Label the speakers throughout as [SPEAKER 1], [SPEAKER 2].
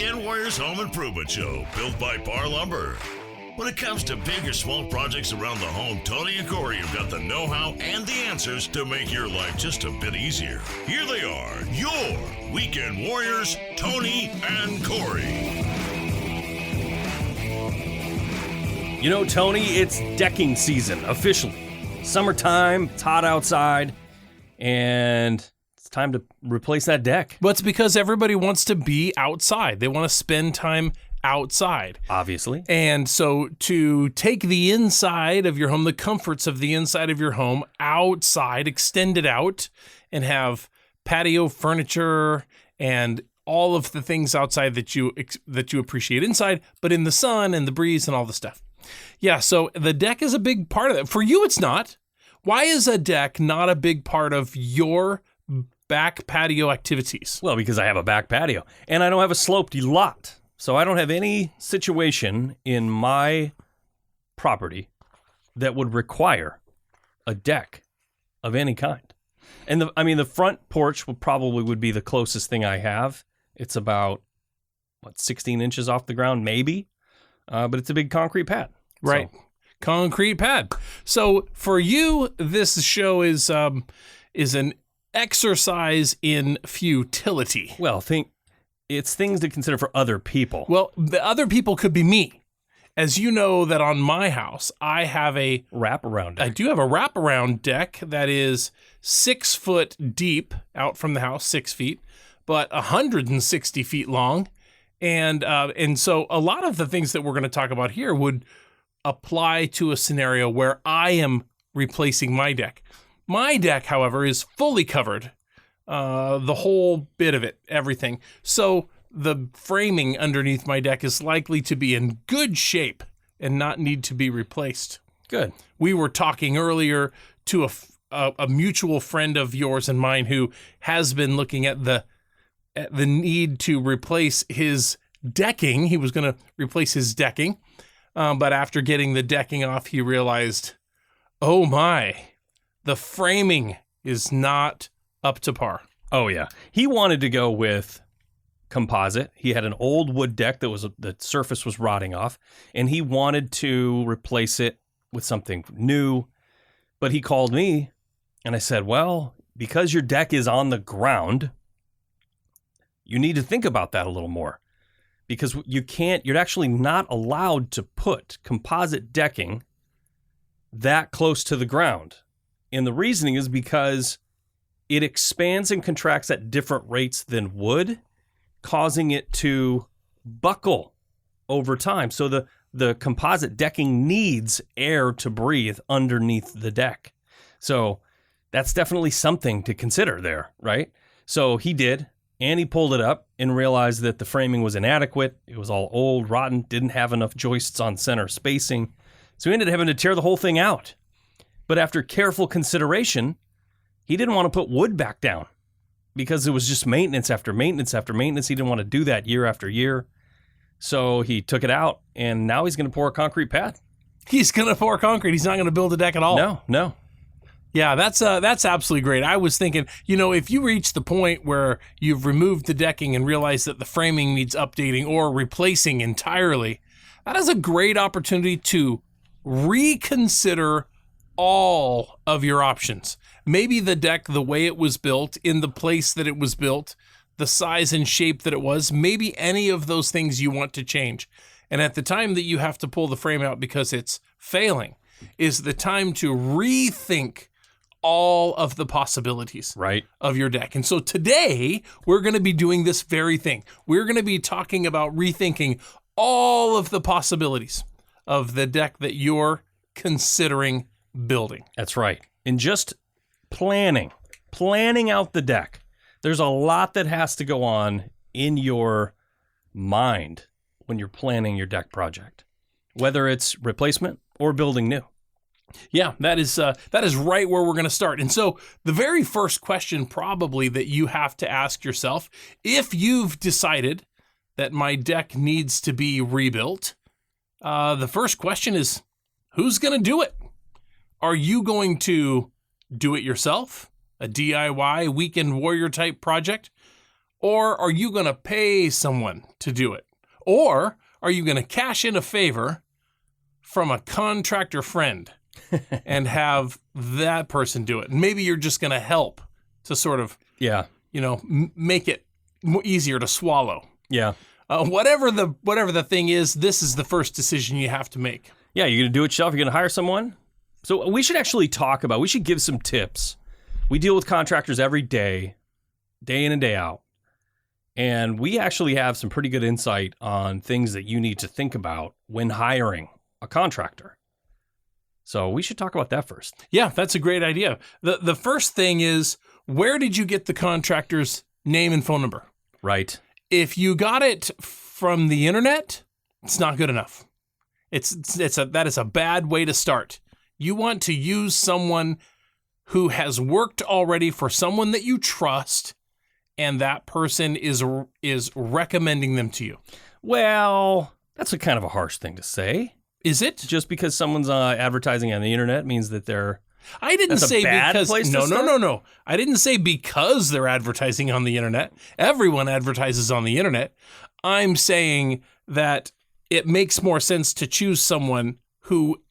[SPEAKER 1] Weekend Warriors Home Improvement Show, built by PARR Lumber. When it comes to big or small projects around the home, Tony and Corey have got the know-how and the answers to make your life just a bit easier. Here they are, your Weekend Warriors, Tony and Corey.
[SPEAKER 2] You know, Tony, it's decking season, officially. Summertime, it's hot outside, and it's time to replace that deck.
[SPEAKER 3] Well, it's because everybody wants to be outside. They want to spend time outside.
[SPEAKER 2] Obviously.
[SPEAKER 3] And so to take the inside of your home, the comforts of the inside of your home outside, extend it out, and have patio furniture and all of the things outside that you appreciate inside, but in the sun and the breeze and all the stuff. Yeah, so the deck is a big part of that. For you, it's not. Why is a deck not a big part of your back patio activities?
[SPEAKER 2] Well, because I have a back patio, and I don't have a sloped lot. So I don't have any situation in my property that would require a deck of any kind. And the front porch would be the closest thing I have. It's about, 16 inches off the ground, maybe? But it's a big concrete pad.
[SPEAKER 3] Right. So. Concrete pad. So for you, this show is an exercise in futility.
[SPEAKER 2] Well, it's things to consider for other people.
[SPEAKER 3] Well, the other people could be me. As you know that on my house, I have a
[SPEAKER 2] wraparound deck.
[SPEAKER 3] I do have a wraparound deck that is 6 foot deep out from the house, 6 feet, but 160 feet long. And so a lot of the things that we're going to talk about here would apply to a scenario where I am replacing my deck. My deck, however, is fully covered, the whole bit of it, everything. So the framing underneath my deck is likely to be in good shape and not need to be replaced.
[SPEAKER 2] Good.
[SPEAKER 3] We were talking earlier to a mutual friend of yours and mine who has been looking at the need to replace his decking. He was going to replace his decking, but after getting the decking off, he realized, oh my, the framing is not up to par.
[SPEAKER 2] Oh yeah. He wanted to go with composite. He had an old wood deck the surface was rotting off, and he wanted to replace it with something new. But he called me, and I said, well, because your deck is on the ground, you need to think about that a little more, because you're actually not allowed to put composite decking that close to the ground. And the reasoning is because it expands and contracts at different rates than wood, causing it to buckle over time. So the composite decking needs air to breathe underneath the deck. So that's definitely something to consider there, right? So he did. And he pulled it up and realized that the framing was inadequate. It was all old, rotten, didn't have enough joists on center spacing. So he ended up having to tear the whole thing out. But after careful consideration, he didn't want to put wood back down because it was just maintenance after maintenance after maintenance. He didn't want to do that year after year. So he took it out, and now he's going to pour a concrete pad.
[SPEAKER 3] He's going to pour concrete. He's not going to build a deck at all.
[SPEAKER 2] No.
[SPEAKER 3] Yeah, that's absolutely great. I was thinking, if you reach the point where you've removed the decking and realize that the framing needs updating or replacing entirely, that is a great opportunity to reconsider all of your options. Maybe the deck, the way it was built, in the place that it was built, the size and shape that it was, maybe any of those things you want to change. And at the time that you have to pull the frame out because it's failing, is the time to rethink all of the possibilities of your deck. And so today, we're going to be doing this very thing. We're going to be talking about rethinking all of the possibilities of the deck that you're considering building.
[SPEAKER 2] That's right. And just planning out the deck. There's a lot that has to go on in your mind when you're planning your deck project, whether it's replacement or building new.
[SPEAKER 3] Yeah, that is right where we're going to start. And so the very first question probably that you have to ask yourself, if you've decided that my deck needs to be rebuilt, the first question is, who's going to do it? Are you going to do it yourself? A DIY weekend warrior type project? Or are you going to pay someone to do it? Or are you going to cash in a favor from a contractor friend and have that person do it? And maybe you're just going to help to sort of, make it easier to swallow.
[SPEAKER 2] Yeah.
[SPEAKER 3] Whatever the thing is, this is the first decision you have to make.
[SPEAKER 2] Yeah, you're going to do it yourself? You're going to hire someone? So we should actually we should give some tips. We deal with contractors every day in and day out. And we actually have some pretty good insight on things that you need to think about when hiring a contractor. So we should talk about that first.
[SPEAKER 3] Yeah, that's a great idea. The first thing is, where did you get the contractor's name and phone number?
[SPEAKER 2] Right.
[SPEAKER 3] If you got it from the internet, it's not good enough. That is a bad way to start. You want to use someone who has worked already for someone that you trust, and that person is recommending them to you.
[SPEAKER 2] Well, that's a kind of a harsh thing to say.
[SPEAKER 3] Is it?
[SPEAKER 2] Just because someone's advertising on the internet means that they're...
[SPEAKER 3] I didn't say because...
[SPEAKER 2] No.
[SPEAKER 3] I didn't say because they're advertising on the internet. Everyone advertises on the internet. I'm saying that it makes more sense to choose someone who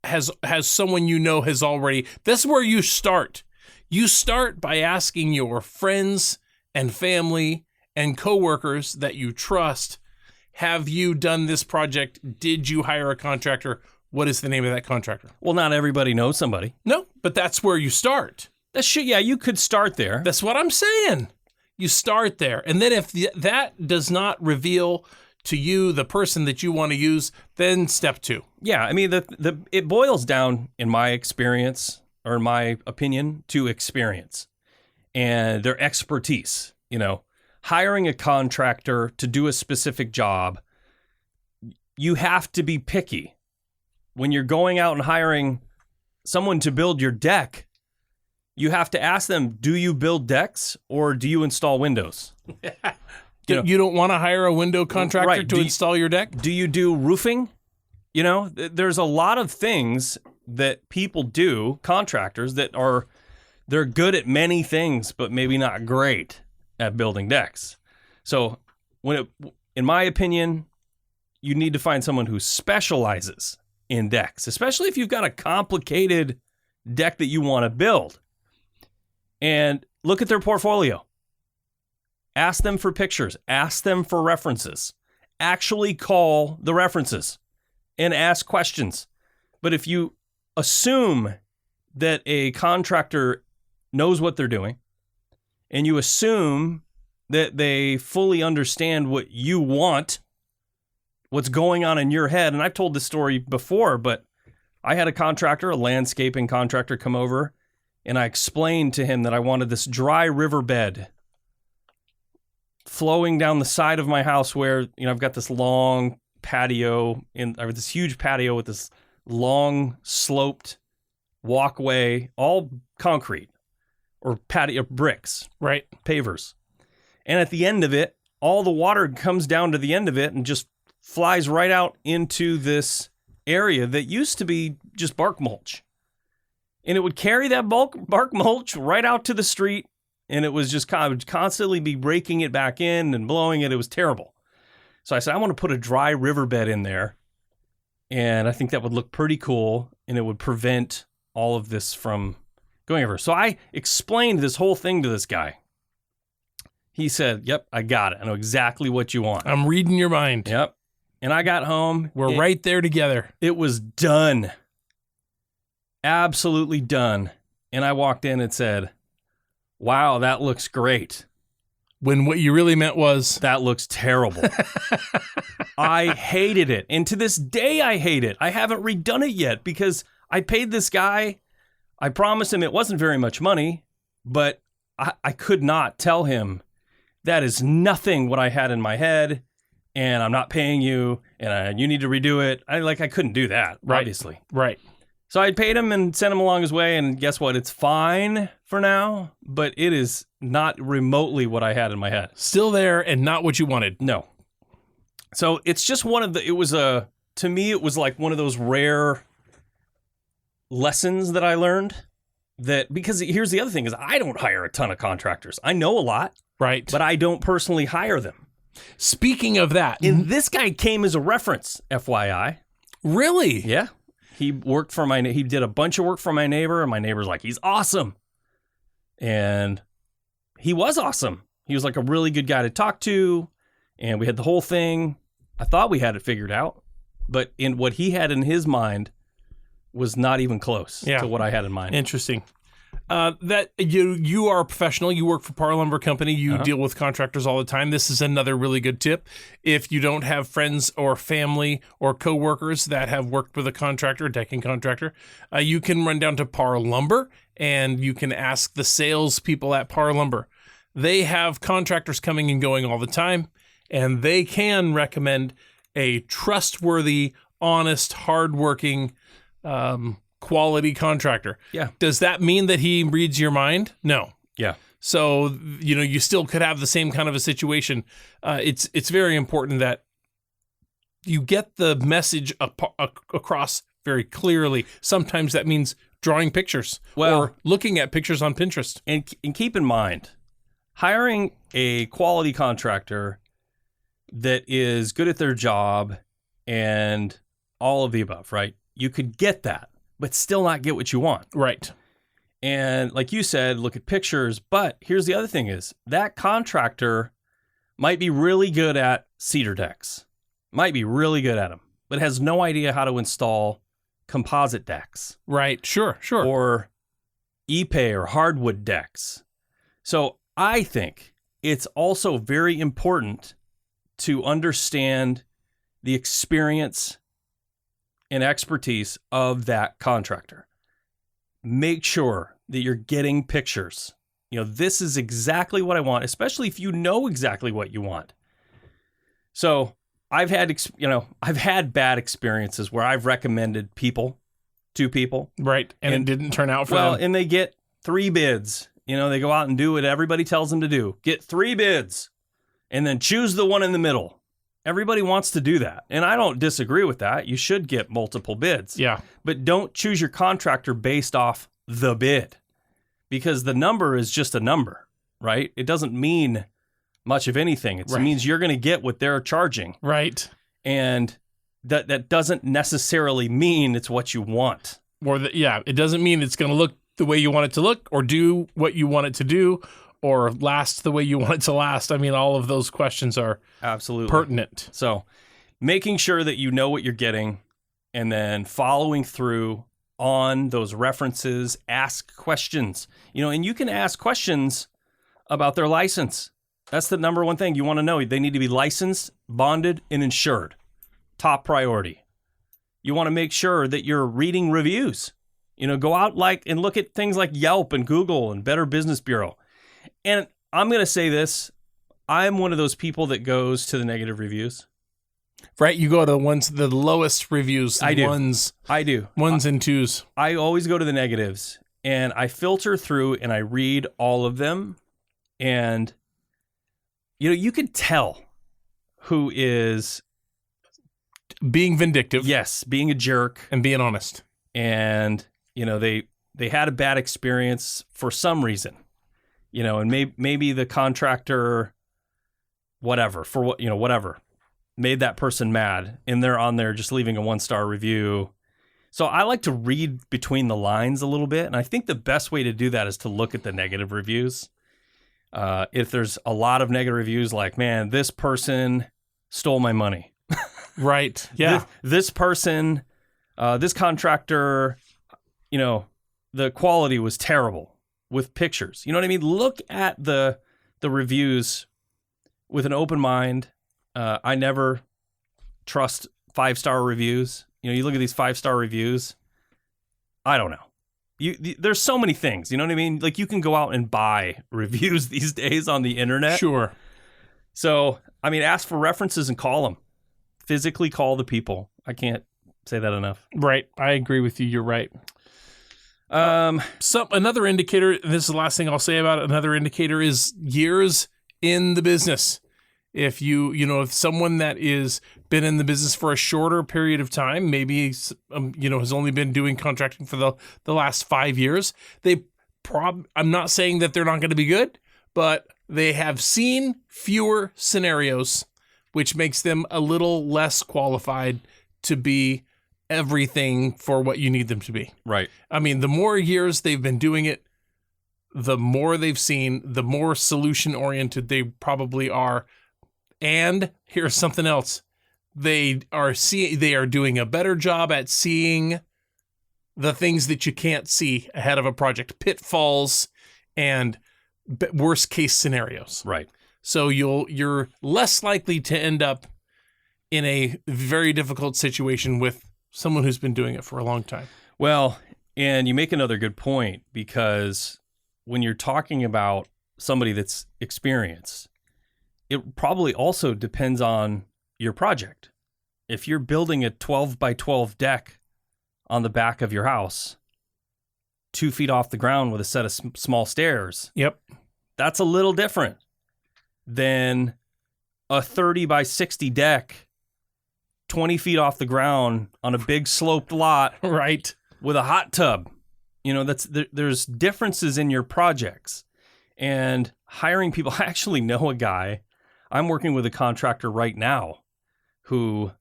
[SPEAKER 3] has someone has already... That's where you start. You start by asking your friends and family and coworkers that you trust, have you done this project? Did you hire a contractor? What is the name of that contractor?
[SPEAKER 2] Well, not everybody knows somebody.
[SPEAKER 3] No, but that's where you start.
[SPEAKER 2] You could start there.
[SPEAKER 3] That's what I'm saying. You start there. And then if that does not reveal to you the person that you want to use, then step 2.
[SPEAKER 2] Yeah, I mean, it boils down, in my experience, or in my opinion, to experience and their expertise. Hiring a contractor to do a specific job, you have to be picky. When you're going out and hiring someone to build your deck, you have to ask them, do you build decks or do you install windows?
[SPEAKER 3] You don't want to hire a window contractor to install your deck?
[SPEAKER 2] Do you do roofing? There's a lot of things that people do, contractors, they're good at many things, but maybe not great at building decks. So in my opinion, you need to find someone who specializes in decks, especially if you've got a complicated deck that you want to build. And look at their portfolio. Ask them for pictures. Ask them for references. Actually call the references and ask questions. But if you assume that a contractor knows what they're doing, and you assume that they fully understand what you want, what's going on in your head. And I've told this story before, but I had a landscaping contractor, come over, and I explained to him that I wanted this dry riverbed flowing down the side of my house where, I've got this long patio, I have this huge patio with this long sloped walkway, all concrete. Or patio bricks,
[SPEAKER 3] right?
[SPEAKER 2] Pavers. And at the end of it, all the water comes down to the end of it and just flies right out into this area that used to be just bark mulch. And it would carry that bark mulch right out to the street, and it was just constantly be breaking it back in and blowing it. It was terrible. So I said, I want to put a dry riverbed in there, and I think that would look pretty cool, and it would prevent all of this from going over. So I explained this whole thing to this guy. He said, yep, I got it. I know exactly what you want.
[SPEAKER 3] I'm reading your mind.
[SPEAKER 2] Yep. And I got home.
[SPEAKER 3] We're right there together.
[SPEAKER 2] It was done. Absolutely done. And I walked in and said, wow, that looks great.
[SPEAKER 3] When what you really meant was...
[SPEAKER 2] That looks terrible. I hated it. And to this day, I hate it. I haven't redone it yet because I paid this guy... I promised him it wasn't very much money, but I could not tell him that is nothing what I had in my head, and I'm not paying you, and you need to redo it. I couldn't do that,
[SPEAKER 3] right.
[SPEAKER 2] Obviously.
[SPEAKER 3] Right.
[SPEAKER 2] So I paid him and sent him along his way, and guess what? It's fine for now, but it is not remotely what I had in my head.
[SPEAKER 3] Still there and not what you wanted.
[SPEAKER 2] No. So it's just to me, it was like one of those rare lessons that I learned that, because here's the other thing is I don't hire a ton of contractors. I know a lot,
[SPEAKER 3] Right.
[SPEAKER 2] but I don't personally hire them.
[SPEAKER 3] Speaking of that,
[SPEAKER 2] And this guy came as a reference, FYI.
[SPEAKER 3] really?
[SPEAKER 2] Yeah. He worked for he did a bunch of work for my neighbor, and my neighbor's like, he's awesome. And he was awesome. He was like a really good guy to talk to, and we had the whole thing. I thought we had it figured out, but in what he had in his mind was not even close to what I had in mind.
[SPEAKER 3] Interesting. That you are a professional. You work for PARR Lumber Company. You deal with contractors all the time. This is another really good tip. If you don't have friends or family or coworkers that have worked with a contractor, a decking contractor, you can run down to PARR Lumber and you can ask the sales people at PARR Lumber. They have contractors coming and going all the time, and they can recommend a trustworthy, honest, hardworking, quality contractor.
[SPEAKER 2] Yeah.
[SPEAKER 3] Does that mean that he reads your mind? No.
[SPEAKER 2] Yeah.
[SPEAKER 3] So, you still could have the same kind of a situation. It's very important that you get the message across very clearly. Sometimes that means drawing pictures or looking at pictures on Pinterest.
[SPEAKER 2] And keep in mind, hiring a quality contractor that is good at their job and all of the above, right? You could get that, but still not get what you want.
[SPEAKER 3] Right.
[SPEAKER 2] And like you said, look at pictures. But here's the other thing is that contractor might be really good at cedar decks, might be really good at them, but has no idea how to install composite decks.
[SPEAKER 3] Right. Sure.
[SPEAKER 2] Or Ipe or hardwood decks. So I think it's also very important to understand the experience and expertise of that contractor. Make sure that you're getting pictures. This is exactly what I want, especially if you know exactly what you want. So I've had bad experiences where I've recommended people to people.
[SPEAKER 3] Right. And it didn't turn out for them.
[SPEAKER 2] And they get 3 bids. They go out and do what everybody tells them to do. Get 3 bids and then choose the one in the middle. Everybody wants to do that. And I don't disagree with that. You should get multiple bids.
[SPEAKER 3] Yeah.
[SPEAKER 2] But don't choose your contractor based off the bid, because the number is just a number, right? It doesn't mean much of anything. It means you're going to get what they're charging.
[SPEAKER 3] Right.
[SPEAKER 2] And that doesn't necessarily mean it's what you want.
[SPEAKER 3] It doesn't mean it's going to look the way you want it to look or do what you want it to do or last the way you want it to last. I mean, all of those questions are
[SPEAKER 2] absolutely
[SPEAKER 3] pertinent.
[SPEAKER 2] So making sure that you know what you're getting and then following through on those references, ask questions, and you can ask questions about their license. That's the number one thing you want to know. They need to be licensed, bonded, and insured. Top priority. You want to make sure that you're reading reviews. Go out and look at things like Yelp and Google and Better Business Bureau. And I'm going to say this. I'm one of those people that goes to the negative reviews.
[SPEAKER 3] Right. You go to the lowest reviews.
[SPEAKER 2] I do.
[SPEAKER 3] I do. Ones and twos.
[SPEAKER 2] I always go to the negatives and I filter through and I read all of them. And, you can tell who is
[SPEAKER 3] being vindictive.
[SPEAKER 2] Yes. Being a jerk.
[SPEAKER 3] And being honest.
[SPEAKER 2] And, they had a bad experience for some reason. And maybe the contractor, whatever, made that person mad, and they're on there just leaving a 1-star review. So I like to read between the lines a little bit, and I think the best way to do that is to look at the negative reviews. If there's a lot of negative reviews, like, man, this person stole my money.
[SPEAKER 3] Right. Yeah.
[SPEAKER 2] This person, this contractor, the quality was terrible. With pictures. You know what I mean? Look at the reviews with an open mind. I never trust 5-star reviews. You look at these 5-star reviews. I don't know. There's so many things. You know what I mean? Like, you can go out and buy reviews these days on the internet.
[SPEAKER 3] Sure.
[SPEAKER 2] So, ask for references and call them. Physically call the people. I can't say that enough.
[SPEAKER 3] Right. I agree with you. You're right. Another indicator, and this is the last thing I'll say about it, another indicator is years in the business. If if someone that is been in the business for a shorter period of time, maybe has only been doing contracting for the last 5 years, I'm not saying that they're not going to be good, but they have seen fewer scenarios, which makes them a little less qualified to be everything for what you need them to be.
[SPEAKER 2] Right.
[SPEAKER 3] I mean, the more years they've been doing it, the more they've seen, the more solution-oriented they probably are. And here's something else. They are doing a better job at seeing the things that you can't see ahead of a project, pitfalls and worst case scenarios.
[SPEAKER 2] Right.
[SPEAKER 3] So you're less likely to end up in a very difficult situation with someone who's been doing it for a long time.
[SPEAKER 2] Well, and you make another good point, because when you're talking about somebody that's experienced, it probably also depends on your project. If you're building a 12 by 12 deck on the back of your house, 2 feet off the ground with a set of small stairs.
[SPEAKER 3] Yep.
[SPEAKER 2] That's a little different than a 30 by 60 deck, 20 feet off the ground on a big sloped lot.
[SPEAKER 3] Right.
[SPEAKER 2] With a hot tub. There's differences in your projects. And hiring people, I actually know a guy, I'm working with a contractor right now who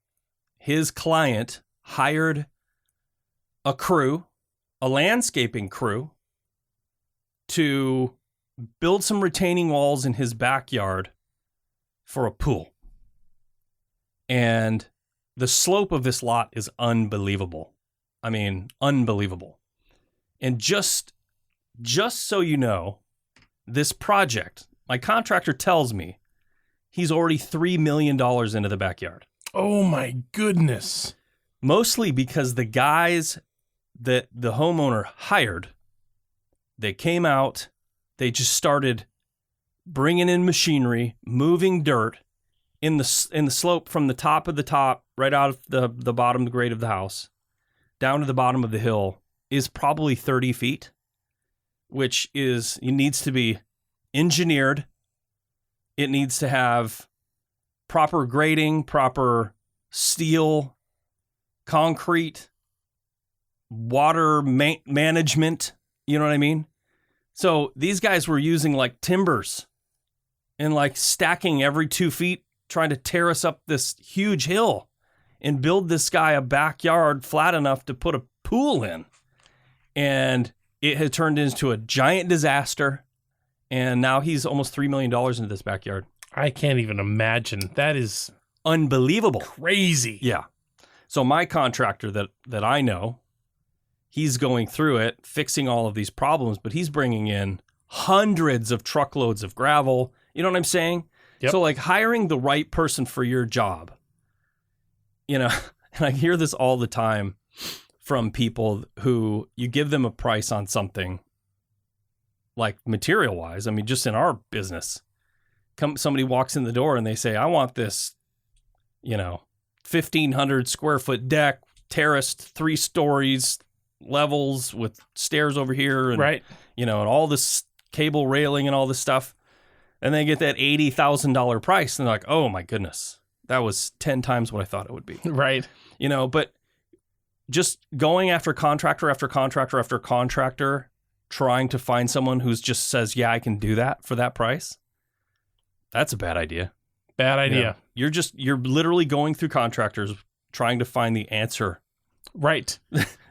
[SPEAKER 2] his client hired a crew, a landscaping crew, to build some retaining walls in his backyard for a pool. And the slope of this lot is unbelievable. I mean, unbelievable. And just so you know, this project, my contractor tells me he's already $3 million into the backyard.
[SPEAKER 3] Oh my goodness.
[SPEAKER 2] Mostly because the guys that the homeowner hired, they came out, they just started bringing in machinery, moving dirt in the slope from the top of the top, right out of the bottom of the grade of the house, down to the bottom of the hill, is probably 30 feet, which it needs to be engineered. It needs to have proper grading, proper steel, concrete, water management. You know what I mean? So these guys were using like timbers and like stacking every 2 feet, trying to tear us up this huge hill and build this guy a backyard flat enough to put a pool in. And it had turned into a giant disaster. And now he's almost $3 million into this backyard.
[SPEAKER 3] I can't even imagine. That is
[SPEAKER 2] unbelievable.
[SPEAKER 3] Crazy.
[SPEAKER 2] Yeah. So my contractor that I know, he's going through it, fixing all of these problems, but he's bringing in hundreds of truckloads of gravel. You know what I'm saying?
[SPEAKER 3] Yep.
[SPEAKER 2] So like hiring the right person for your job, and I hear this all the time from people who you give them a price on something like material wise. I mean, just in our business, somebody walks in the door and they say, I want this, 1,500 square foot deck, terraced, 3 stories, levels with stairs over here. And,
[SPEAKER 3] right.
[SPEAKER 2] And all this cable railing and all this stuff. And they get that $80,000 price. And they're like, oh my goodness, that was 10 times what I thought it would be.
[SPEAKER 3] Right.
[SPEAKER 2] But just going after contractor after contractor after contractor, trying to find someone who's just says, yeah, I can do that for that price. That's a bad idea.
[SPEAKER 3] Bad idea.
[SPEAKER 2] You're literally going through contractors trying to find the answer.
[SPEAKER 3] Right.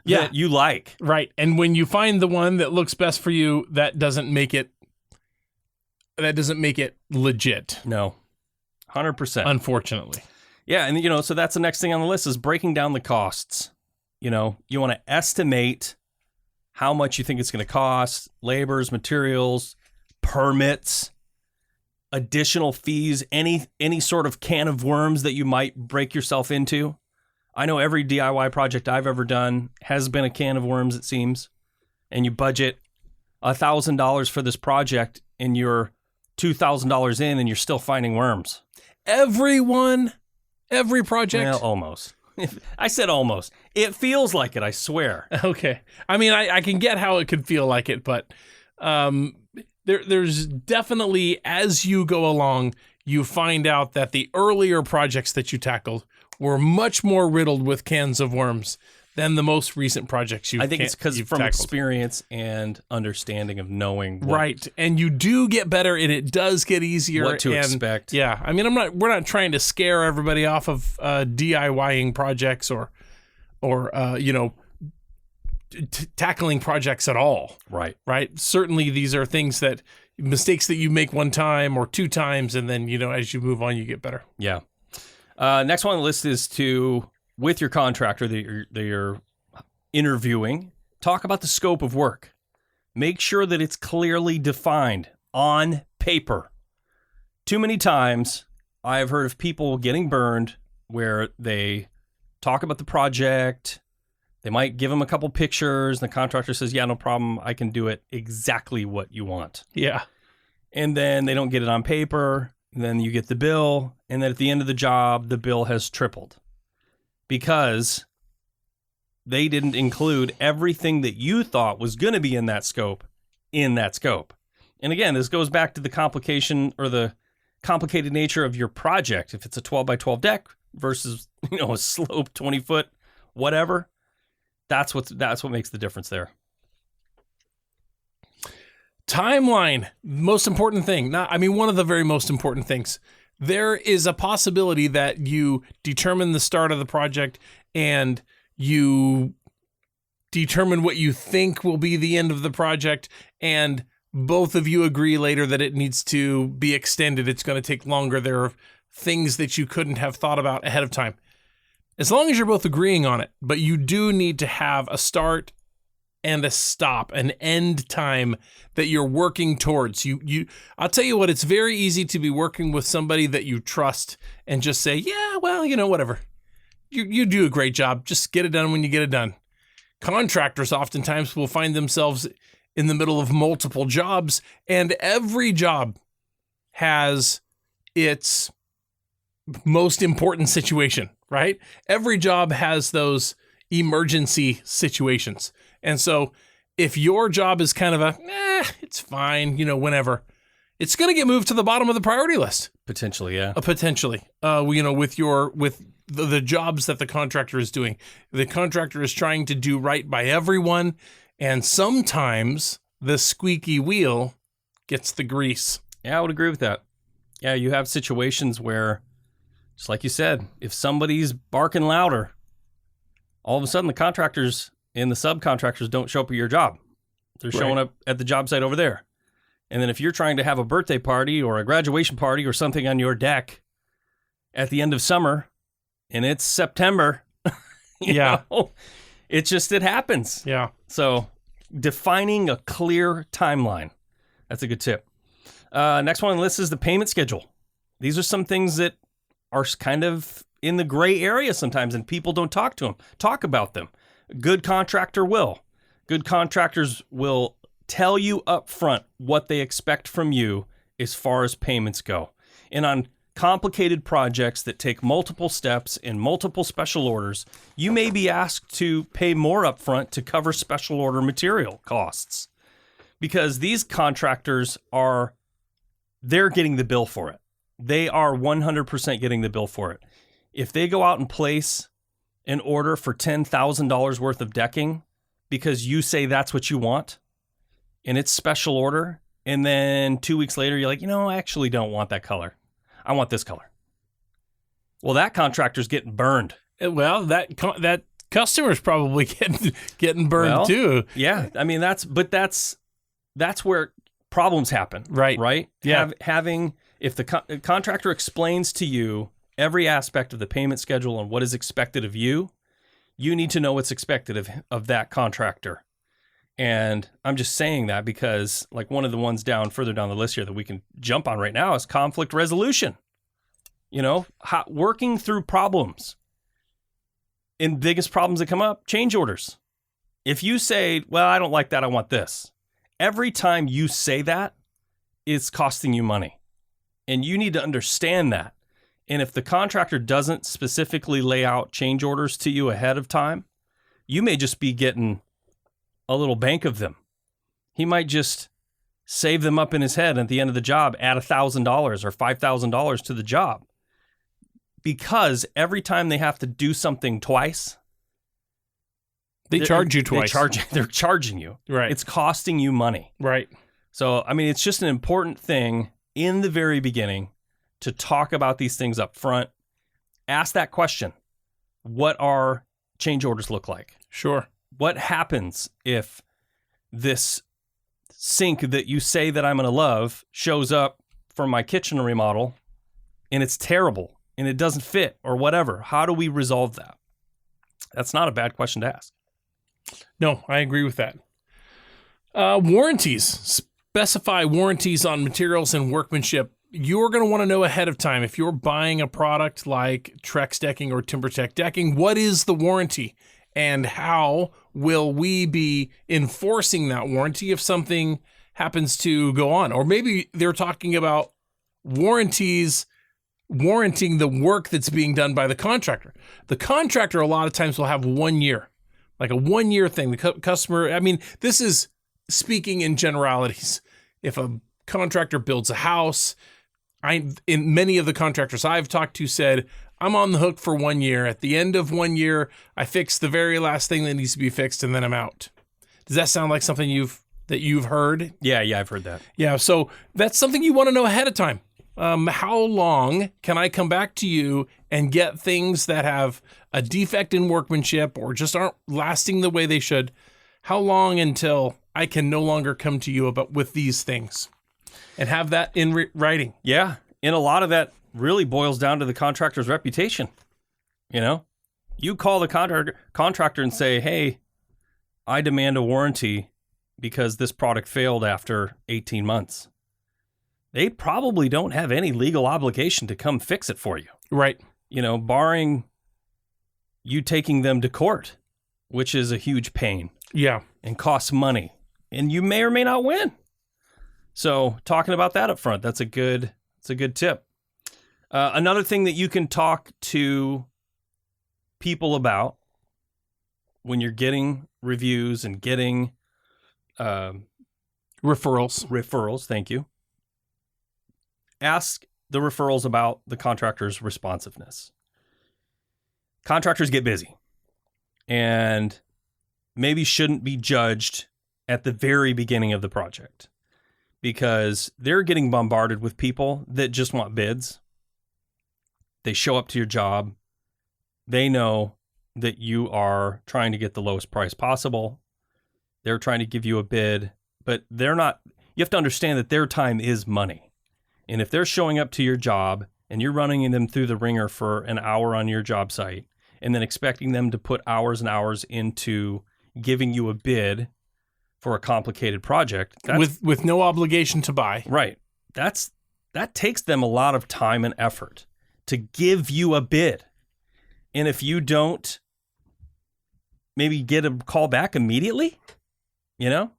[SPEAKER 2] that you like.
[SPEAKER 3] Right. And when you find the one that looks best for you, that doesn't make it legit.
[SPEAKER 2] No. 100%.
[SPEAKER 3] Unfortunately.
[SPEAKER 2] Yeah, and so that's the next thing on the list is breaking down the costs. You want to estimate how much you think it's going to cost, labors, materials, permits, additional fees, any sort of can of worms that you might break yourself into. I know every DIY project I've ever done has been a can of worms, it seems. And you budget $1,000 for this project and you're $2,000 in and you're still finding worms.
[SPEAKER 3] Every project?
[SPEAKER 2] Well, almost. I said almost. It feels like it, I swear.
[SPEAKER 3] Okay. I mean, I can get how it could feel like it, but there's definitely, as you go along, you find out that the earlier projects that you tackled were much more riddled with cans of worms than the most recent projects
[SPEAKER 2] I think it's because from
[SPEAKER 3] tackled.
[SPEAKER 2] experience and understanding of knowing
[SPEAKER 3] Right. And you do get better, and it does get easier.
[SPEAKER 2] what to expect.
[SPEAKER 3] Yeah. I mean, we're not trying to scare everybody off of DIYing projects or tackling projects at all.
[SPEAKER 2] Right.
[SPEAKER 3] Right. Certainly these are things mistakes that you make one time or two times, and then, as you move on, you get better.
[SPEAKER 2] Yeah. Next one on the list is with your contractor that you're interviewing, talk about the scope of work. Make sure that it's clearly defined on paper. Too many times I've heard of people getting burned where they talk about the project. They might give them a couple pictures. And the contractor says, yeah, no problem. I can do it exactly what you want.
[SPEAKER 3] Yeah.
[SPEAKER 2] And then they don't get it on paper. And then you get the bill. And then at the end of the job, the bill has tripled because they didn't include everything that you thought was going to be in that scope. And again, this goes back to the complication or the complicated nature of your project. If it's a 12 by 12 deck versus, a slope 20 foot, whatever, that's what makes the difference there.
[SPEAKER 3] Timeline, most important thing. One of the very most important things. There is a possibility that you determine the start of the project and you determine what you think will be the end of the project, and both of you agree later that it needs to be extended. It's going to take longer. There are things that you couldn't have thought about ahead of time. As long as you're both agreeing on it, but you do need to have a start and a stop, an end time that you're working towards. I'll tell you what, it's very easy to be working with somebody that you trust and just say, yeah, well, whatever. You do a great job. Just get it done when you get it done. Contractors oftentimes will find themselves in the middle of multiple jobs, and every job has its most important situation, right? Every job has those emergency situations. And so if your job is kind of it's fine, whenever, it's going to get moved to the bottom of the priority list.
[SPEAKER 2] Potentially, yeah.
[SPEAKER 3] Potentially. With the jobs that the contractor is doing. The contractor is trying to do right by everyone, and sometimes the squeaky wheel gets the grease.
[SPEAKER 2] Yeah, I would agree with that. Yeah, you have situations where, just like you said, if somebody's barking louder, all of a sudden the contractors and the subcontractors don't show up at your job. They're showing up at the job site over there. And then if you're trying to have a birthday party or a graduation party or something on your deck at the end of summer and it's September, it happens.
[SPEAKER 3] Yeah.
[SPEAKER 2] So defining a clear timeline. That's a good tip. Next one on the list is the payment schedule. These are some things that are kind of in the gray area sometimes, and people don't talk about them. Good contractor will. Good contractors will tell you up front what they expect from you as far as payments go. And on complicated projects that take multiple steps and multiple special orders, you may be asked to pay more upfront to cover special order material costs, because these contractors they're getting the bill for it. They are 100% getting the bill for it. If they go out and place an order for $10,000 worth of decking because you say that's what you want and it's special order, and then 2 weeks later you're like, I actually don't want that color. I want this color. Well, that contractor's getting burned.
[SPEAKER 3] Well, that customer's probably getting burned too.
[SPEAKER 2] Yeah, that's where problems happen. Right?
[SPEAKER 3] Yeah.
[SPEAKER 2] If the contractor explains to you every aspect of the payment schedule and what is expected of you, you need to know what's expected of that contractor. And I'm just saying that because, like, one of the ones further down the list here that we can jump on right now is conflict resolution. Working through problems. And biggest problems that come up, change orders. If you say, well, I don't like that, I want this. Every time you say that, it's costing you money. And you need to understand that. And if the contractor doesn't specifically lay out change orders to you ahead of time, you may just be getting a little bank of them. He might just save them up in his head at the end of the job, add $1,000 or $5,000 to the job. because every time they have to do something twice,
[SPEAKER 3] They charge you twice.
[SPEAKER 2] They're charging you.
[SPEAKER 3] Right.
[SPEAKER 2] It's costing you money.
[SPEAKER 3] Right.
[SPEAKER 2] So, I mean, it's just an important thing in the very beginning to talk about these things up front. Ask that question. What are change orders look like?
[SPEAKER 3] Sure.
[SPEAKER 2] What happens if this sink that you say that I'm going to love shows up for my kitchen remodel and it's terrible and it doesn't fit or whatever? How do we resolve that? That's not a bad question to ask.
[SPEAKER 3] No, I agree with that. Warranties. Specify warranties on materials and workmanship. You're going to want to know ahead of time. If you're buying a product like Trex decking or TimberTech decking, what is the warranty? And how will we be enforcing that warranty if something happens to go on? Or maybe they're talking about warranties warranting the work that's being done by the contractor. The contractor a lot of times will have 1 year, like a 1 year thing. The customer, I mean, this is speaking in generalities. If a contractor builds a house, in many of the contractors I've talked to said, I'm on the hook for 1 year. At the end of 1 year, I fix the very last thing that needs to be fixed, and then I'm out. Does that sound like something you've heard?
[SPEAKER 2] Yeah, I've heard that.
[SPEAKER 3] Yeah, so that's something you want to know ahead of time. How long can I come back to you and get things that have a defect in workmanship or just aren't lasting the way they should? How long until I can no longer come to you with these things and have that in writing?
[SPEAKER 2] Yeah, and a lot of that really boils down to the contractor's reputation. You know, you call the contractor and say, hey, I demand a warranty because this product failed after 18 months. They probably don't have any legal obligation to come fix it for you.
[SPEAKER 3] Right.
[SPEAKER 2] You know, barring you taking them to court, which is a huge pain.
[SPEAKER 3] Yeah.
[SPEAKER 2] And costs money. And you may or may not win. So talking about that up front, that's a good tip. Another thing that you can talk to people about when you're getting reviews and getting referrals, thank you. Ask the referrals about the contractor's responsiveness. Contractors get busy and maybe shouldn't be judged at the very beginning of the project because they're getting bombarded with people that just want bids. They show up to your job. They know that you are trying to get the lowest price possible. They're trying to give you a bid, but they're not. You have to understand that their time is money. And if they're showing up to your job and you're running them through the ringer for an hour on your job site and then expecting them to put hours and hours into giving you a bid for a complicated project
[SPEAKER 3] with no obligation to buy.
[SPEAKER 2] Right. That takes them a lot of time and effort to give you a bid. And if you don't maybe get a call back immediately, you know,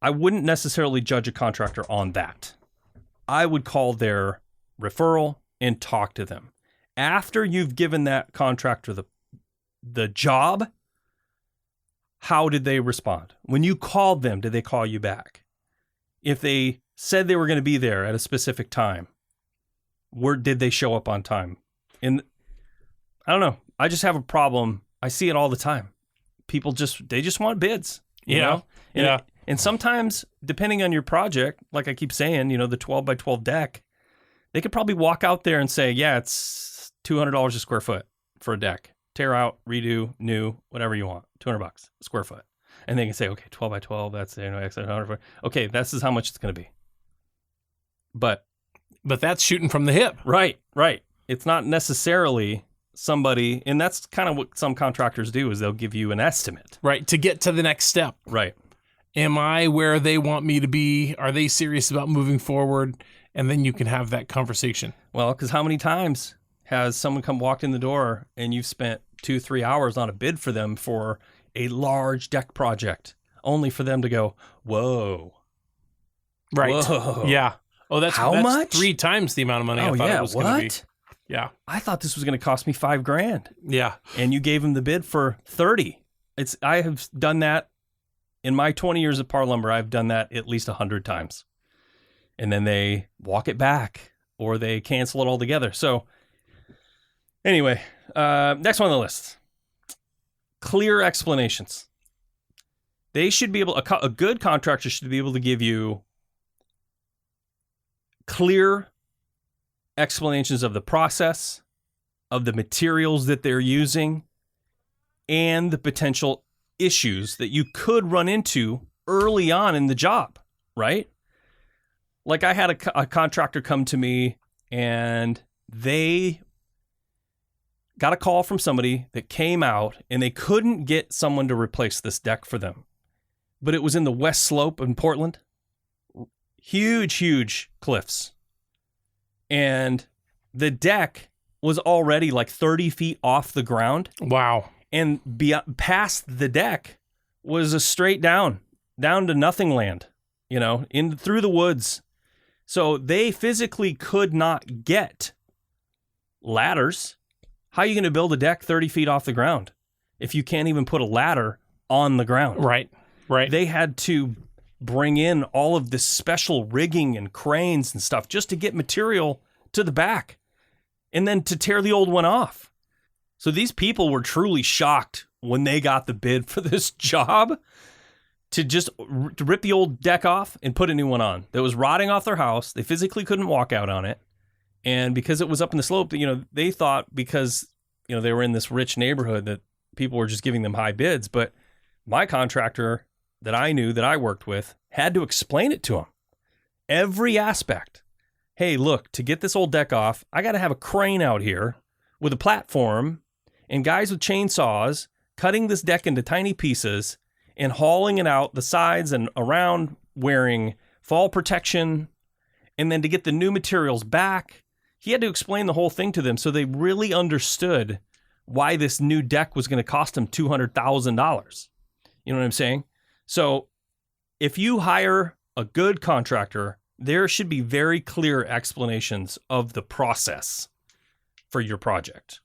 [SPEAKER 2] I wouldn't necessarily judge a contractor on that. I would call their referral and talk to them. After you've given that contractor the job, how did they respond? When you called them, did they call you back? If they said they were going to be there at a specific time, did they show up on time? And I don't know. I just have a problem. I see it all the time. People just want bids. You know? And sometimes, depending on your project, like I keep saying, you know, the 12 by 12 deck, they could probably walk out there and say, yeah, it's $200 a square foot for a deck. Tear out, redo, new, whatever you want, $200 a square foot. And they can say, okay, 12 by 12, that's, you know, $100. Okay, this is how much it's going to be. But
[SPEAKER 3] that's shooting from the hip.
[SPEAKER 2] Right. It's not necessarily somebody, and that's kind of what some contractors do, is they'll give you an estimate.
[SPEAKER 3] Right, to get to the next step.
[SPEAKER 2] Right.
[SPEAKER 3] Am I where they want me to be? Are they serious about moving forward? And then you can have that conversation.
[SPEAKER 2] Well, because how many times has someone walked in the door and you've spent 2-3 hours on a bid for them for a large deck project, only for them to go, whoa.
[SPEAKER 3] Right.
[SPEAKER 2] Whoa.
[SPEAKER 3] Yeah. Oh, that's
[SPEAKER 2] much?
[SPEAKER 3] 3 times the amount of money I thought it was going to be. Yeah.
[SPEAKER 2] I thought this was going to cost me $5,000.
[SPEAKER 3] Yeah.
[SPEAKER 2] And you gave them the bid for 30. I have done that in my 20 years at PARR Lumber. I've done that at least 100 times. And then they walk it back or they cancel it altogether. So Anyway, next one on the list. Clear explanations. They should be able, a good contractor should be able to give you clear explanations of the process, of the materials that they're using, and the potential issues that you could run into early on in the job, right? Like I had a contractor come to me and they got a call from somebody that came out and they couldn't get someone to replace this deck for them. But it was in the West Slope in Portland. Huge, huge cliffs. And the deck was already like 30 feet off the ground.
[SPEAKER 3] Wow.
[SPEAKER 2] And past the deck was a straight down to nothing land, through the woods. So they physically could not get ladders. How are you going to build a deck 30 feet off the ground if you can't even put a ladder on the ground?
[SPEAKER 3] Right.
[SPEAKER 2] They had to bring in all of this special rigging and cranes and stuff just to get material to the back and then to tear the old one off. So these people were truly shocked when they got the bid for this job to just rip the old deck off and put a new one on that was rotting off their house. They physically couldn't walk out on it. And because it was up in the slope, they thought because, they were in this rich neighborhood that people were just giving them high bids. But my contractor that I knew, that I worked with, had to explain it to them. Every aspect. Hey, look, to get this old deck off, I got to have a crane out here with a platform and guys with chainsaws cutting this deck into tiny pieces and hauling it out the sides and around, wearing fall protection, and then to get the new materials back. He had to explain the whole thing to them so they really understood why this new deck was going to cost them $200,000. You know what I'm saying? So if you hire a good contractor, there should be very clear explanations of the process for your project.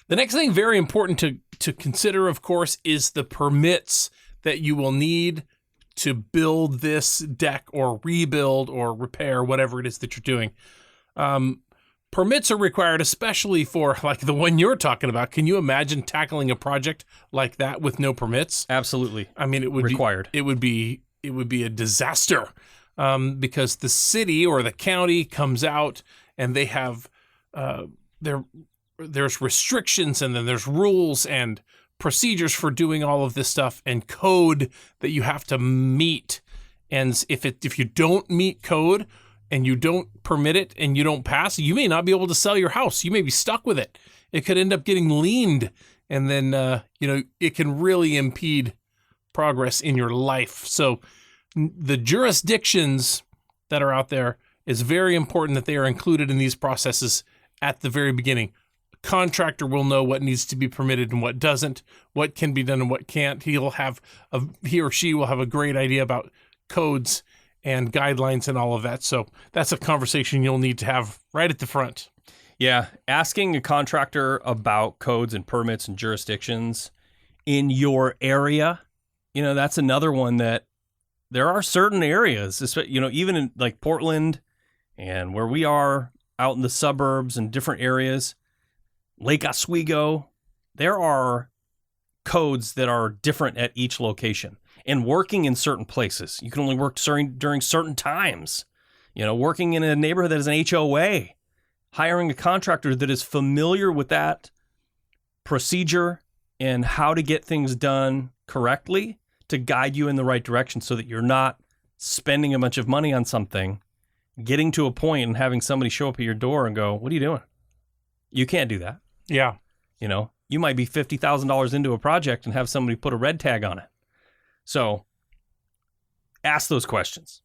[SPEAKER 3] The next thing very important to consider, of course, is the permits that you will need to build this deck or rebuild or repair, whatever it is that you're doing. Permits are required, especially for like the one you're talking about. Can you imagine tackling a project like that with no permits?
[SPEAKER 2] Absolutely.
[SPEAKER 3] I mean, it would
[SPEAKER 2] required.
[SPEAKER 3] It would be a disaster because the city or the county comes out and they have there's restrictions and then there's rules and procedures for doing all of this stuff and code that you have to meet. And if you don't meet code and you don't permit it and you don't pass, you may not be able to sell your house. You may be stuck with it. It could end up getting liened, and then it can really impede progress in your life. So the jurisdictions that are out there, is very important that they are included in these processes at the very beginning. Contractor will know what needs to be permitted and what doesn't, what can be done and what can't. He or she will have a great idea about codes and guidelines and all of that. So that's a conversation you'll need to have right at the front.
[SPEAKER 2] Yeah. Asking a contractor about codes and permits and jurisdictions in your area, that's another one that there are certain areas, even in like Portland and where we are out in the suburbs and different areas, Lake Oswego, there are codes that are different at each location. And working in certain places, you can only work during certain times. Working in a neighborhood that is an HOA, hiring a contractor that is familiar with that procedure and how to get things done correctly to guide you in the right direction so that you're not spending a bunch of money on something, getting to a point and having somebody show up at your door and go, "What are you doing?" You can't do that.
[SPEAKER 3] Yeah.
[SPEAKER 2] You might be $50,000 into a project and have somebody put a red tag on it. So ask those questions.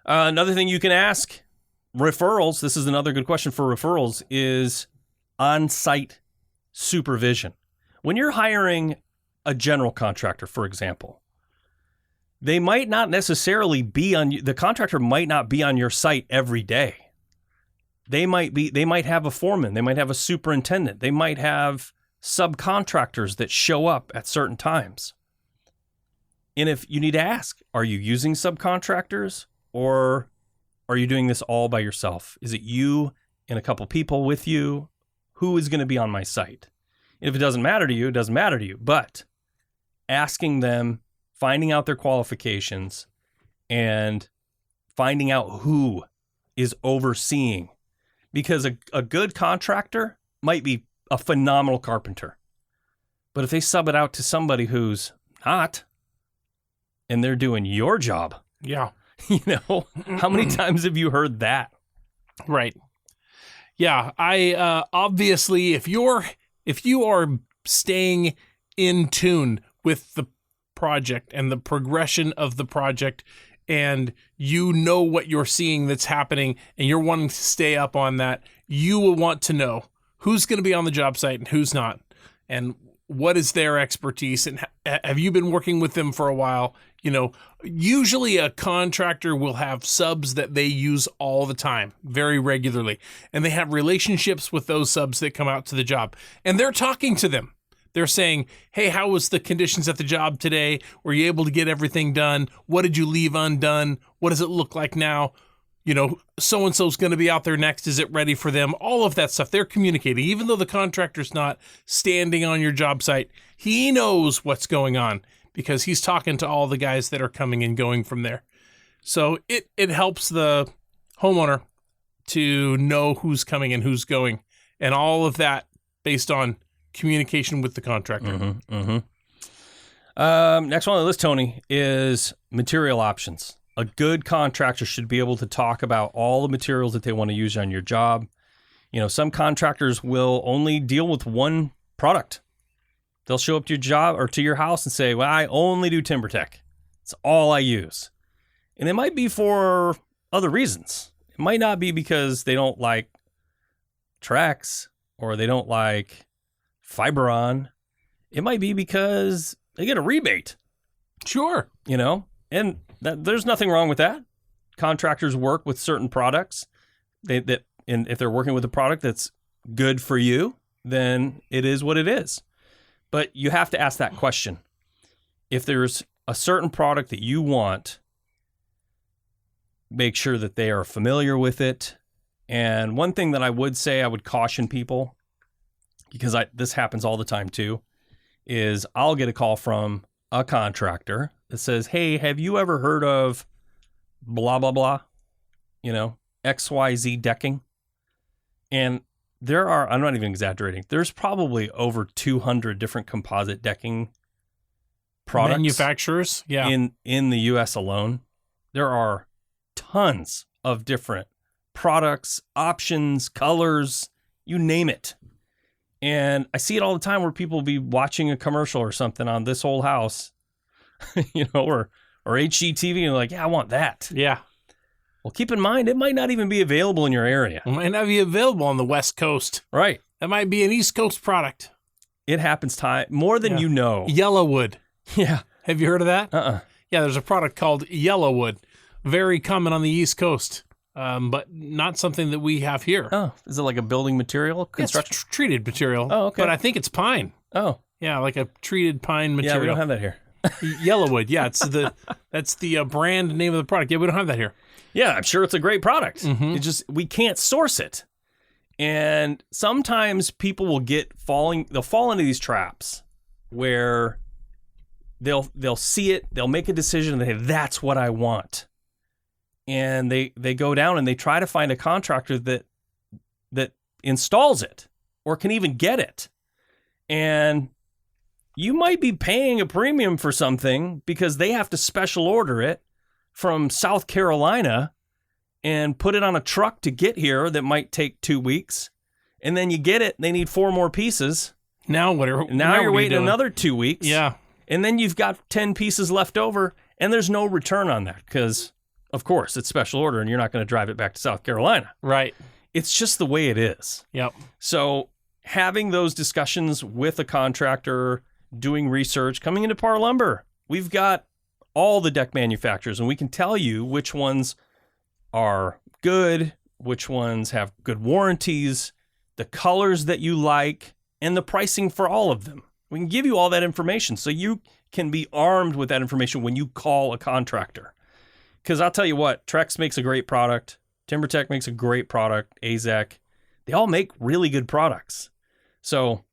[SPEAKER 2] Another thing you can ask, referrals. This is another good question for referrals, is on-site supervision. When you're hiring a general contractor, for example, they might not necessarily the contractor might not be on your site every day. They might have a foreman. They might have a superintendent. They might have subcontractors that show up at certain times. And if you need to ask, are you using subcontractors or are you doing this all by yourself? Is it you and a couple people with you, who is going to be on my site? If it doesn't matter to you, it doesn't matter to you. But asking them, finding out their qualifications, and finding out who is overseeing. Because a good contractor might be a phenomenal carpenter. But if they sub it out to somebody who's not, and they're doing your job,
[SPEAKER 3] Yeah.
[SPEAKER 2] How many times have you heard that?
[SPEAKER 3] Right. Yeah. I obviously, if you are staying in tune with the project and the progression of the project, and you know what you're seeing that's happening, and you're wanting to stay up on that, you will want to know who's going to be on the job site and who's not, and what is their expertise, and have you been working with them for a while? Usually a contractor will have subs that they use all the time, very regularly, and they have relationships with those subs that come out to the job, and they're talking to them. They're saying, hey, how was the conditions at the job today? Were you able to get everything done? What did you leave undone? What does it look like now? So-and-so's going to be out there next. Is it ready for them? All of that stuff. They're communicating. Even though the contractor's not standing on your job site, he knows what's going on because he's talking to all the guys that are coming and going from there. So it helps the homeowner to know who's coming and who's going, and all of that based on communication with the contractor.
[SPEAKER 2] Next one on the list, Tony, is material options. A good contractor should be able to talk about all the materials that they want to use on your job. Some contractors will only deal with one product. They'll show up to your job or to your house and say, well, I only do TimberTech. It's all I use. And it might be for other reasons. It might not be because they don't like Trex or they don't like Fiberon. It might be because they get a rebate.
[SPEAKER 3] Sure.
[SPEAKER 2] And there's nothing wrong with that. Contractors work with certain products. And if they're working with a product that's good for you, then it is what it is. But you have to ask that question. If there's a certain product that you want, make sure that they are familiar with it. And one thing that I would say, I would caution people, because this happens all the time too, is I'll get a call from a contractor that says, hey, have you ever heard of blah, blah, blah, XYZ decking? And there are, I'm not even exaggerating, there's probably over 200 different composite decking products.
[SPEAKER 3] Manufacturers, yeah.
[SPEAKER 2] In the U.S. alone. There are tons of different products, options, colors, you name it. And I see it all the time where people will be watching a commercial or something on This Whole House, or HGTV, and they're like, yeah, I want that.
[SPEAKER 3] Yeah.
[SPEAKER 2] Well, keep in mind, it might not even be available in your area.
[SPEAKER 3] It might not be available on the West Coast.
[SPEAKER 2] Right.
[SPEAKER 3] That might be an East Coast product.
[SPEAKER 2] It happens more than you know.
[SPEAKER 3] Yellowwood.
[SPEAKER 2] Yeah.
[SPEAKER 3] Have you heard of that?
[SPEAKER 2] Uh-uh.
[SPEAKER 3] Yeah, there's a product called Yellowwood. Very common on the East Coast, but not something that we have here.
[SPEAKER 2] Oh, is it like a building material? Construction?
[SPEAKER 3] It's treated material.
[SPEAKER 2] Oh, okay.
[SPEAKER 3] But I think it's pine.
[SPEAKER 2] Oh.
[SPEAKER 3] Yeah, like a treated pine material.
[SPEAKER 2] Yeah, we don't have that here.
[SPEAKER 3] Yellowwood. Yeah, that's the brand name of the product. Yeah, we don't have that here.
[SPEAKER 2] Yeah, I'm sure it's a great product.
[SPEAKER 3] Mm-hmm.
[SPEAKER 2] It's just we can't source it. And sometimes people will they'll fall into these traps where they'll see it, they'll make a decision, and they say, that's what I want. And they go down and they try to find a contractor that installs it or can even get it. And you might be paying a premium for something because they have to special order it from South Carolina and put it on a truck to get here that might take 2 weeks. And then you get it, they need 4 more pieces.
[SPEAKER 3] Now
[SPEAKER 2] you're waiting another 2 weeks.
[SPEAKER 3] Yeah.
[SPEAKER 2] And then you've got 10 pieces left over, and there's no return on that because, of course, it's special order and you're not going to drive it back to South Carolina.
[SPEAKER 3] Right.
[SPEAKER 2] It's just the way it is.
[SPEAKER 3] Yep.
[SPEAKER 2] So having those discussions with a contractor, doing research, coming into PARR Lumber, we've got all the deck manufacturers, and we can tell you which ones are good, which ones have good warranties, the colors that you like, and the pricing for all of them. We can give you all that information so you can be armed with that information when you call a contractor. Because I'll tell you what, Trex makes a great product. TimberTech makes a great product. AZEK. They all make really good products. So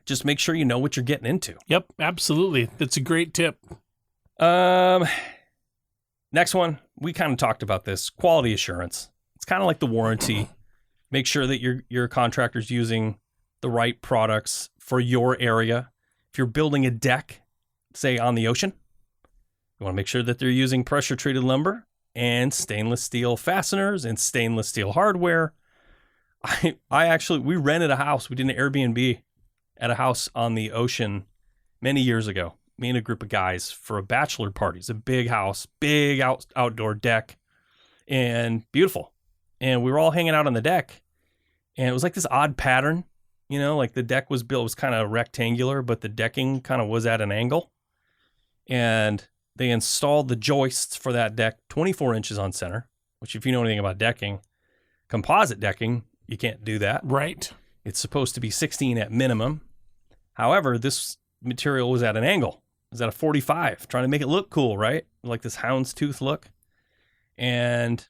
[SPEAKER 2] just make sure you know what you're getting into.
[SPEAKER 3] Yep, absolutely. That's a great tip.
[SPEAKER 2] Next one, we kind of talked about this, quality assurance. It's kind of like the warranty. Make sure that your contractor's using the right products for your area. If you're building a deck, say on the ocean, you want to make sure that they're using pressure treated lumber and stainless steel fasteners and stainless steel hardware. We rented a house. We did an Airbnb at a house on the ocean many years ago. Me and a group of guys for a bachelor party. It's a big house, big outdoor deck, and beautiful. And we were all hanging out on the deck, and it was like this odd pattern, like the deck was built, it was kind of rectangular, but the decking kind of was at an angle. And they installed the joists for that deck 24 inches on center, which if you know anything about decking, composite decking, you can't do that.
[SPEAKER 3] Right.
[SPEAKER 2] It's supposed to be 16 at minimum. However, this material was at an angle. It was at a 45, trying to make it look cool, right? Like this houndstooth look. And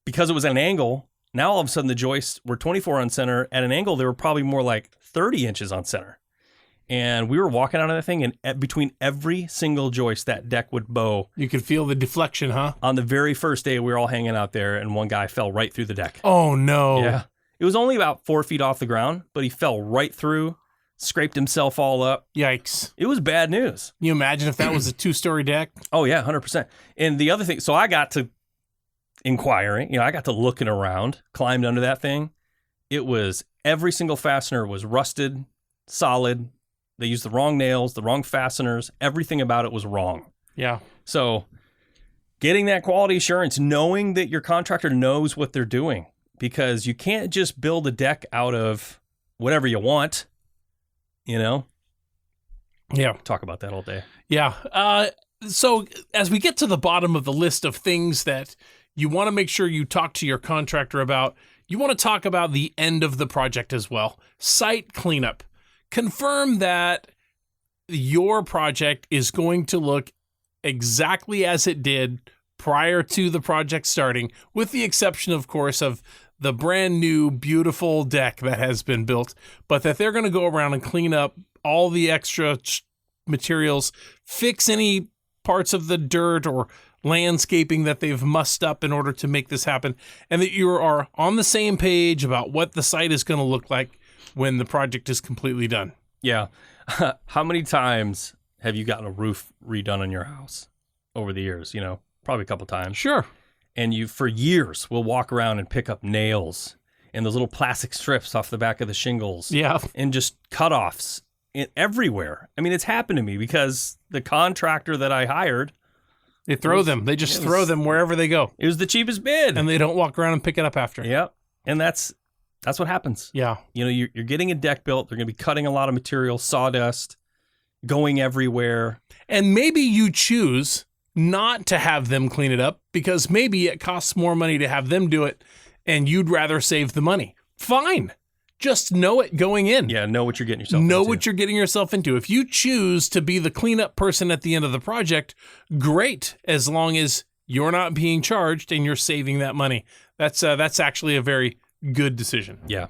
[SPEAKER 2] because it was at an angle, now all of a sudden the joists were 24 on center. At an angle, they were probably more like 30 inches on center. And we were walking out of that thing, and between every single joist, that deck would bow.
[SPEAKER 3] You could feel the deflection, huh?
[SPEAKER 2] On the very first day, we were all hanging out there, and one guy fell right through the deck.
[SPEAKER 3] Oh, no.
[SPEAKER 2] Yeah. It was only about 4 feet off the ground, but he fell right through, scraped himself all up.
[SPEAKER 3] Yikes.
[SPEAKER 2] It was bad news.
[SPEAKER 3] Can you imagine if that was a 2-story deck?
[SPEAKER 2] Oh, yeah, 100%. And the other thing, so I got to inquiring, I got to looking around, climbed under that thing. It was, every single fastener was rusted, solid. They used the wrong nails, the wrong fasteners. Everything about it was wrong.
[SPEAKER 3] Yeah.
[SPEAKER 2] So getting that quality assurance, knowing that your contractor knows what they're doing, because you can't just build a deck out of whatever you want,
[SPEAKER 3] Yeah.
[SPEAKER 2] Talk about that all day.
[SPEAKER 3] Yeah. So as we get to the bottom of the list of things that you want to make sure you talk to your contractor about, you want to talk about the end of the project as well. Site cleanup. Confirm that your project is going to look exactly as it did prior to the project starting, with the exception, of course, of the brand new, beautiful deck that has been built, but that they're going to go around and clean up all the extra materials, fix any parts of the dirt or landscaping that they've mussed up in order to make this happen, and that you are on the same page about what the site is going to look like when the project is completely done.
[SPEAKER 2] Yeah. How many times have you gotten a roof redone on your house over the years? Probably a couple times.
[SPEAKER 3] Sure.
[SPEAKER 2] And you, for years, will walk around and pick up nails and those little plastic strips off the back of the shingles.
[SPEAKER 3] Yeah.
[SPEAKER 2] And just cutoffs everywhere. I mean, it's happened to me because the contractor that I hired,
[SPEAKER 3] They throw them. They just throw them wherever they go.
[SPEAKER 2] It was the cheapest bid.
[SPEAKER 3] And they don't walk around and pick it up after.
[SPEAKER 2] Yep. And that's what happens.
[SPEAKER 3] Yeah.
[SPEAKER 2] You're getting a deck built. They're going to be cutting a lot of material, sawdust, going everywhere.
[SPEAKER 3] And maybe you choose not to have them clean it up because maybe it costs more money to have them do it and you'd rather save the money. Fine. Just know it going in.
[SPEAKER 2] Yeah, know what you're getting yourself into.
[SPEAKER 3] Know what you're getting yourself into. If you choose to be the cleanup person at the end of the project, great, as long as you're not being charged and you're saving that money. That's actually a very good decision.
[SPEAKER 2] Yeah.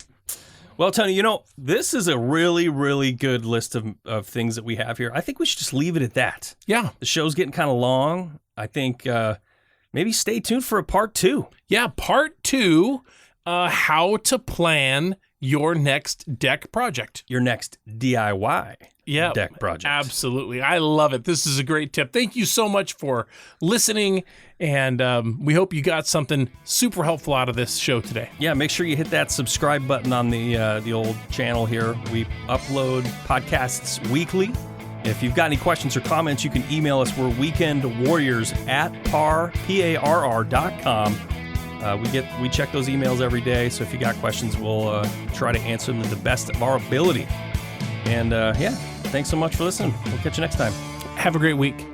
[SPEAKER 2] Well, Tony, this is a really, really good list of things that we have here. I think we should just leave it at that.
[SPEAKER 3] Yeah.
[SPEAKER 2] The show's getting kind of long. I think maybe stay tuned for a part 2.
[SPEAKER 3] Yeah, part 2, how to plan your next deck project.
[SPEAKER 2] Your next DIY deck project.
[SPEAKER 3] Absolutely. I love it. This is a great tip. Thank you so much for listening, and we hope you got something super helpful out of this show today.
[SPEAKER 2] Yeah, make sure you hit that subscribe button on the old channel here. We upload podcasts weekly. If you've got any questions or comments, you can email us. We're weekendwarriors@PARR.com. We check those emails every day, so if you got questions, we'll try to answer them to the best of our ability. And thanks so much for listening. We'll catch you next time.
[SPEAKER 3] Have a great week.